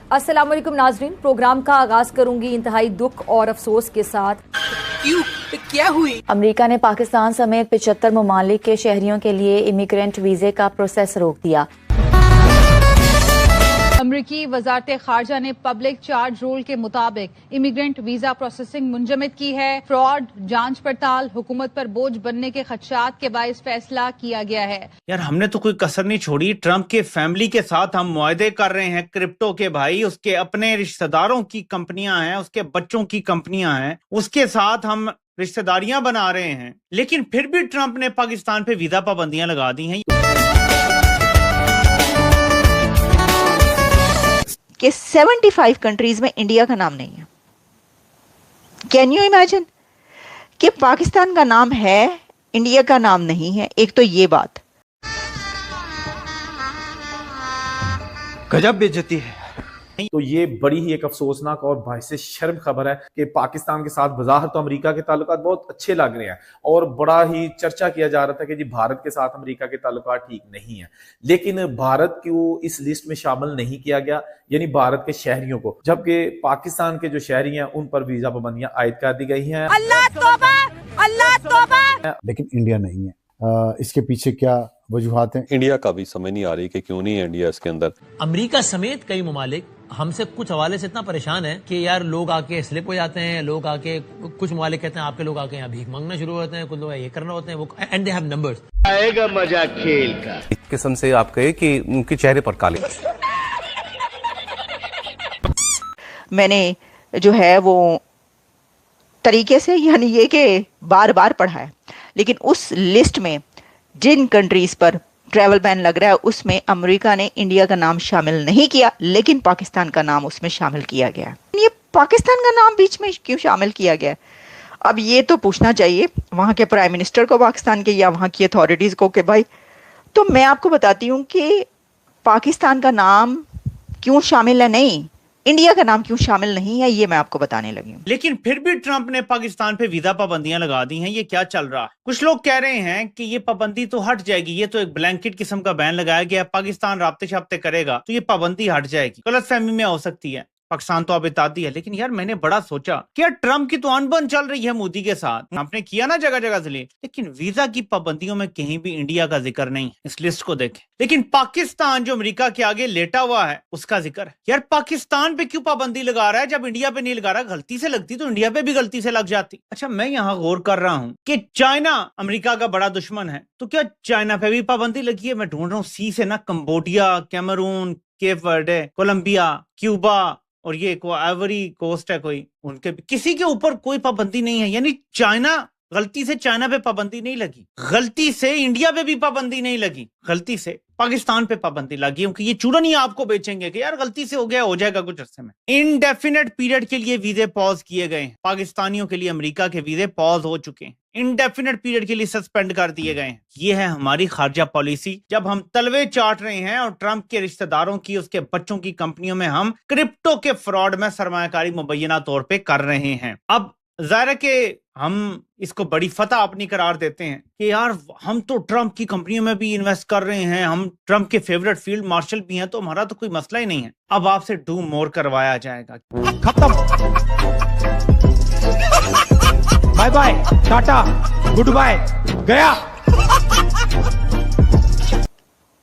अस्सलाम वालेकुम नाजरीन, प्रोग्राम का आगाज करूंगी इंतहाई दुख और अफसोस के साथ। क्यों? क्या हुई? अमेरिका ने पाकिस्तान समेत 75 ममालिक के शहरियों के लिए इमिग्रेंट वीजे का प्रोसेस रोक दिया। अमरीकी वजारत खारजा ने पब्लिक चार्ज रूल के मुताबिक इमिग्रेंट वीजा प्रोसेसिंग मुंजमद की है। फ्रॉड, जांच पड़ताल, हुकूमत पर बोझ बनने के खदशात के बायस फैसला किया गया है। यार हमने तो कोई कसर नहीं छोड़ी। ट्रम्प के फैमिली के साथ हम मुआहदे कर रहे हैं क्रिप्टो के भाई, उसके अपने रिश्तेदारों की कंपनियां हैं, उसके बच्चों की कंपनियां हैं, उसके साथ हम रिश्तेदारियां बना रहे हैं, लेकिन फिर भी ट्रम्प ने पाकिस्तान पे वीजा पाबंदियां लगा दी हैं कि 75 कंट्रीज में इंडिया का नाम नहीं है। कैन यू इमेजिन कि पाकिस्तान का नाम है, इंडिया का नाम नहीं है। एक तो ये बात गजब बेइज्जती है। तो ये बड़ी ही एक अफसोसनाक और बाइस शर्म खबर है कि पाकिस्तान के साथ बज़ाहिर तो अमेरिका के ताल्लुकात बहुत अच्छे लग रहे हैं और बड़ा ही चर्चा किया जा रहा था कि जी भारत के साथ अमेरिका के ताल्लुकात ठीक नहीं है, लेकिन भारत को इस लिस्ट में शामिल नहीं किया गया, यानी भारत के शहरियों को, जबकि पाकिस्तान के जो शहरी हैं उन पर वीजा पाबंदियां आयद कर दी गई हैं। अल्लाह तौबा, अल्लाह तौबा। लेकिन इंडिया नहीं है। इसके पीछे क्या वजूहात हैं? इंडिया का भी समझ नहीं आ रही कि क्यों नहीं है इंडिया इसके अंदर। अमेरिका समेत कई ममालिक हमसे कुछ हवाले से इतना परेशान है कि यार लोग आके स्लिप हो जाते हैं, लोग आके कुछ ममालिक कहते हैं आपके लोग आके यहाँ भीख मांगना शुरू होते हैं, कुछ लोग ये करना होते हैं, वो एंड दे हैव नंबर्स। आएगा मजा खेल का। इस किस्म से आप कहे कि उनके चेहरे पर काले। मैंने जो है वो तरीके से, यानी ये कि बार बार पढ़ा है, लेकिन उस लिस्ट में जिन कंट्रीज पर ट्रैवल बैन लग रहा है उसमें अमेरिका ने इंडिया का नाम शामिल नहीं किया, लेकिन पाकिस्तान का नाम उसमें शामिल किया गया। ये पाकिस्तान का नाम बीच में क्यों शामिल किया गया? अब ये तो पूछना चाहिए वहाँ के प्राइम मिनिस्टर को पाकिस्तान के, या वहाँ की अथॉरिटीज को कि भाई, तो मैं आपको बताती हूँ कि पाकिस्तान का नाम क्यों शामिल है, नहीं इंडिया का नाम क्यों शामिल नहीं है, ये मैं आपको बताने लगी हूँ। लेकिन फिर भी ट्रम्प ने पाकिस्तान पे वीजा पाबंदियां लगा दी हैं। ये क्या चल रहा है? कुछ लोग कह रहे हैं कि ये पाबंदी तो हट जाएगी, ये तो एक ब्लैंकेट किस्म का बैन लगाया गया है, पाकिस्तान राब्ते शाब्ते करेगा तो ये पाबंदी हट जाएगी। गलतफहमी में हो सकती है, पाकिस्तान तो अब इत्तेहादी है। लेकिन यार मैंने बड़ा सोचा कि यार ट्रम्प की तो अनबन चल रही है मोदी के साथ, आपने किया ना जगह जगह से, लेकिन वीजा की पाबंदियों में कहीं भी इंडिया का जिक्र नहीं है। इस लिस्ट को देखें, लेकिन पाकिस्तान जो अमेरिका के आगे लेटा हुआ है उसका जिक्र है। यार पाकिस्तान पे क्यों पाबंदी लगा रहा है जब इंडिया पे नहीं लगा रहा? गलती से लगती तो इंडिया पे भी गलती से लग जाती। अच्छा, मैं यहाँ गौर कर रहा हूँ कि चाइना अमेरिका का बड़ा दुश्मन है, तो क्या चाइना पे भी पाबंदी लगी है? मैं ढूंढ रहा हूँ सी से ना, Cambodia, Cameroon, Cape Verde, Colombia, Cuba और ये आइवरी कोस्ट है, कोई उनके किसी के ऊपर कोई पाबंदी नहीं है। यानी चाइना, गलती से चाइना पे पाबंदी नहीं लगी, गलती से इंडिया पे भी पाबंदी नहीं लगी, गलती से पाकिस्तान पे पाबंदी लगी, क्योंकि ये चूरन ही आपको बेचेंगे कि यार गलती से हो गया, हो जाएगा कुछ अरसे में। इनडेफिनेट पीरियड के लिए वीजे पॉज किए गए हैं पाकिस्तानियों के लिए, अमेरिका के वीजे पॉज हो चुके हैं, इनडेफिनेट पीरियड के लिए सस्पेंड कर दिए गए हैं। ये है हमारी खारजा पॉलिसी, जब हम तलवे चाट रहे हैं और ट्रम्प के रिश्तेदारों की, उसके बच्चों की कंपनियों में हम क्रिप्टो के फ्रॉड में सरमायाकारी मुबैना तौर पे कर रहे हैं। अब जाहिर है कि हम इसको बड़ी फतह अपनी करार देते हैं कि यार हम तो ट्रम्प की कंपनियों में भी इन्वेस्ट कर रहे हैं, हम ट्रम्प के फेवरेट फील्ड मार्शल भी हैं, तो हमारा तो कोई मसला ही नहीं है। अब आपसे डू मोर करवाया जाएगा। खत्म, bye bye, tata, good bye, गया।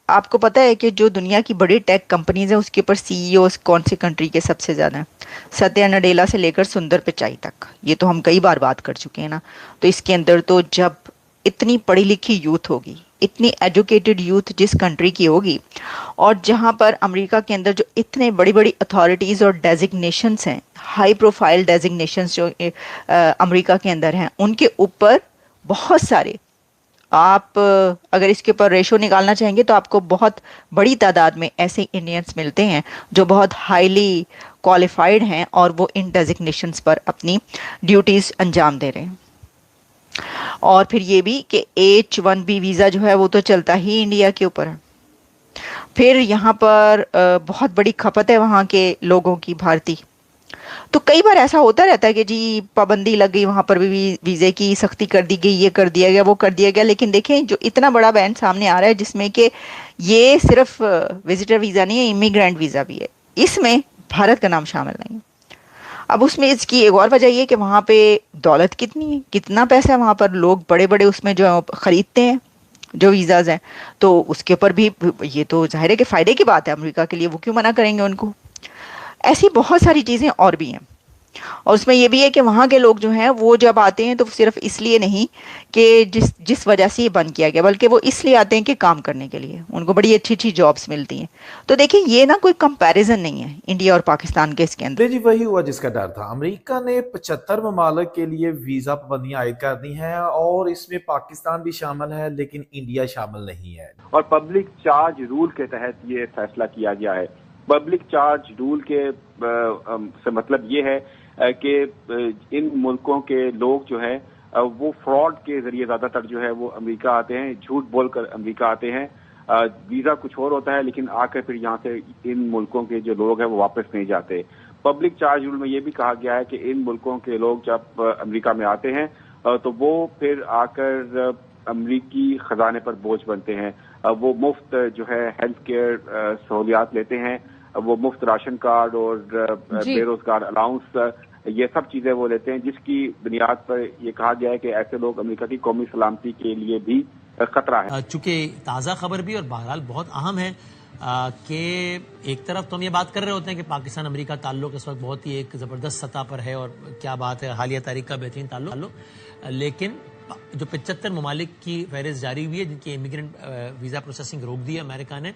आपको पता है कि जो दुनिया की बड़ी टेक कंपनीज हैं उसके ऊपर सीईओ कौन सी कंट्री के सबसे ज़्यादा हैं? सत्या नडेला से लेकर सुंदर पिचाई तक। ये तो हम कई बार बात कर चुके हैं ना। तो इसके अंदर तो जब इतनी पढ़ी लिखी यूथ होगी, इतनी एजुकेटेड यूथ जिस कंट्री की होगी, और जहाँ पर अमेरिका के अंदर जो इतने बड़ी बड़ी अथॉरिटीज़ और डेजिग्नेशंस हैं, हाई प्रोफाइल डेजिग्नेशंस जो अमेरिका के अंदर हैं, उनके ऊपर बहुत सारे, आप अगर इसके ऊपर रेशो निकालना चाहेंगे तो आपको बहुत बड़ी तादाद में ऐसे इंडियंस मिलते हैं जो बहुत हाईली क्वालिफाइड हैं और वो इन डेजिग्नेशंस पर अपनी ड्यूटीज़ अंजाम दे रहे हैं। और फिर ये भी कि H1B वीज़ा जो है वो तो चलता ही इंडिया के ऊपर है। फिर यहाँ पर बहुत बड़ी खपत है वहाँ के लोगों की, भारतीय। तो कई बार ऐसा होता रहता है कि जी पाबंदी लग गई, वहाँ पर भी वीज़े की सख्ती कर दी गई, ये कर दिया गया, वो कर दिया गया। लेकिन देखें जो इतना बड़ा बैन सामने आ रहा है जिसमें कि ये सिर्फ विजिटर वीज़ा नहीं है, इमिग्रेंट वीज़ा भी है, इसमें بھارت کا نام شامل نہیں ہے۔ اب اس میں اس کی ایک اور وجہ یہ کہ وہاں پہ دولت کتنی ہے، کتنا پیسہ ہے وہاں پر، لوگ بڑے بڑے اس میں جو خریدتے ہیں جو ویزاز ہیں، تو اس کے اوپر بھی یہ تو ظاہر ہے کہ فائدے کی بات ہے امریکہ کے لیے، وہ کیوں منع کریں گے ان کو۔ ایسی بہت ساری چیزیں اور بھی ہیں، اور اس میں یہ بھی ہے کہ وہاں کے لوگ جو ہیں وہ جب آتے ہیں تو صرف اس لیے نہیں کہ جس وجہ سے یہ بند کیا گیا، بلکہ وہ اس لیے آتے ہیں کہ کام کرنے کے لیے، ان کو بڑی اچھی اچھی جابس ملتی ہیں۔ تو دیکھیں یہ نا کوئی کمپیریزن نہیں ہے انڈیا اور پاکستان کے اس کے اندر۔ جی وہی ہوا جس کا ڈر تھا۔ امریکہ نے 75 ممالک کے لیے ویزا پابندیاں عائد کر دی ہیں، اور اس میں پاکستان بھی شامل ہے لیکن انڈیا شامل نہیں ہے۔ اور پبلک چارج رول کے تحت یہ فیصلہ کیا گیا ہے۔ پبلک چارج رول کے سے مطلب یہ ہے کہ ان ملکوں کے لوگ جو ہے وہ فراڈ کے ذریعے زیادہ تر جو ہے وہ امریکہ آتے ہیں، جھوٹ بول کر امریکہ آتے ہیں۔ ویزا کچھ اور ہوتا ہے لیکن آ کر پھر یہاں سے ان ملکوں کے جو لوگ ہیں وہ واپس نہیں جاتے۔ پبلک چارج رول میں یہ بھی کہا گیا ہے کہ ان ملکوں کے لوگ جب امریکہ میں آتے ہیں تو وہ پھر آ کر امریکی خزانے پر بوجھ بنتے ہیں۔ وہ مفت جو ہے ہیلتھ کیئر سہولیات لیتے ہیں، وہ مفت راشن کارڈ اور بے روزگار الاؤنس، یہ سب چیزیں وہ لیتے ہیں، جس کی بنیاد پر یہ کہا گیا ہے کہ ایسے لوگ امریکہ کی قومی سلامتی کے لیے بھی خطرہ ہے۔ چونکہ تازہ خبر بھی اور بہرحال بہت اہم ہے کہ ایک طرف تو ہم یہ بات کر رہے ہوتے ہیں کہ پاکستان امریکہ تعلق اس وقت بہت ہی ایک زبردست سطح پر ہے، اور کیا بات ہے، حالیہ تاریخ کا بہترین تعلق، لیکن جو 75 ممالک کی فہرست جاری ہوئی ہے جن کی امیگرینٹ ویزا پروسیسنگ روک دی ہے امریکہ نے،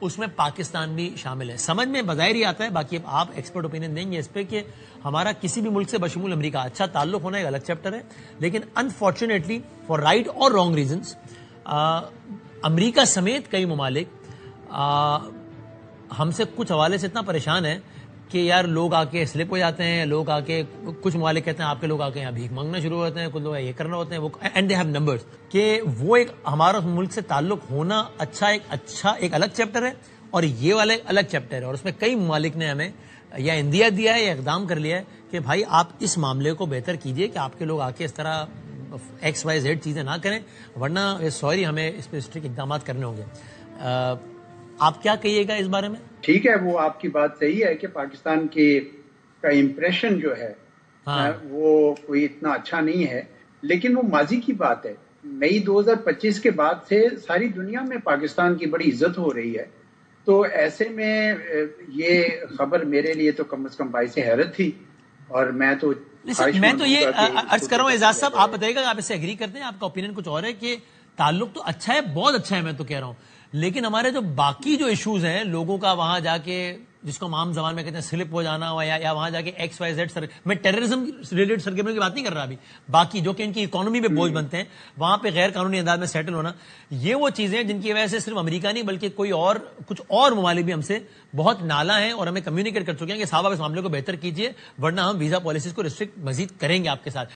اس میں پاکستان بھی شامل ہے۔ سمجھ میں بظاہر ہی آتا ہے، باقی اب آپ ایکسپرٹ اوپینین دیں گے اس پہ، کہ ہمارا کسی بھی ملک سے بشمول امریکہ اچھا تعلق ہونا ایک الگ چیپٹر ہے، لیکن انفارچونیٹلی فار رائٹ اور رانگ ریزنز امریکہ سمیت کئی ممالک ہم سے کچھ حوالے سے اتنا پریشان ہیں کہ یار لوگ آ کے سلپ ہو جاتے ہیں، لوگ آ کے کچھ ممالک کہتے ہیں آپ کے لوگ آ کے یہاں بھیک مانگنا شروع ہوتے ہیں، کچھ لوگ یہ کرنا ہوتے ہیں، وہ اینڈ دے ہیو نمبرز، کہ وہ ایک ہمارا ملک سے تعلق ہونا ایک الگ چیپٹر ہے، اور یہ والا ایک الگ چیپٹر ہے، اور اس میں کئی ممالک نے ہمیں یا اندیا دیا ہے یا اقدام کر لیا ہے کہ بھائی آپ اس معاملے کو بہتر کیجئے کہ آپ کے لوگ آ کے اس طرح ایکس وائی زیڈ چیزیں نہ کریں، ورنہ سوری ہمیں اس پہ اسٹرکٹ اقدامات کرنے ہوں گے۔ آپ کیا کہیے گا اس بارے میں؟ ٹھیک ہے، وہ آپ کی بات صحیح ہے کہ پاکستان کا امپریشن جو ہے وہ کوئی اتنا اچھا نہیں ہے، لیکن وہ ماضی کی بات ہے۔ مئی 2025 کے بعد سے ساری دنیا میں پاکستان کی بڑی عزت ہو رہی ہے، تو ایسے میں یہ خبر میرے لیے تو کم از کم باعث حیرت تھی، اور میں تو یہ عرض کر رہا ہوں اعجاز صاحب، آپ بتائیے گا آپ اس سے ایگری کرتے ہیں؟ آپ کا اوپینین کچھ اور ہے کہ تعلق تو اچھا ہے، بہت اچھا ہے، میں تو کہہ رہا ہوں، لیکن ہمارے جو باقی جو ایشوز ہیں لوگوں کا وہاں جا کے، جس کو ہم عام زبان میں کہتے ہیں سلپ ہو جانا، یا وہاں جا کے ایکس وائی زیڈ، میں ٹیررزم ریلیٹڈ سرگرمیوں کی بات نہیں کر رہا ابھی، باقی جو کہ ان کی اکانومی پہ بوجھ بنتے ہیں، وہاں پہ غیر قانونی انداز میں سیٹل ہونا، یہ وہ چیزیں جن کی وجہ سے صرف امریکہ نہیں بلکہ کچھ اور ممالک بھی ہم سے بہت نالا ہیں، اور ہمیں کمیونیکیٹ کر چکے ہیں کہ صاحب آپ اس معاملے کو بہتر کیجئے، ورنہ ہم ویزا پالیسیز کو ریسٹرکٹ مزید کریں گے آپ کے ساتھ۔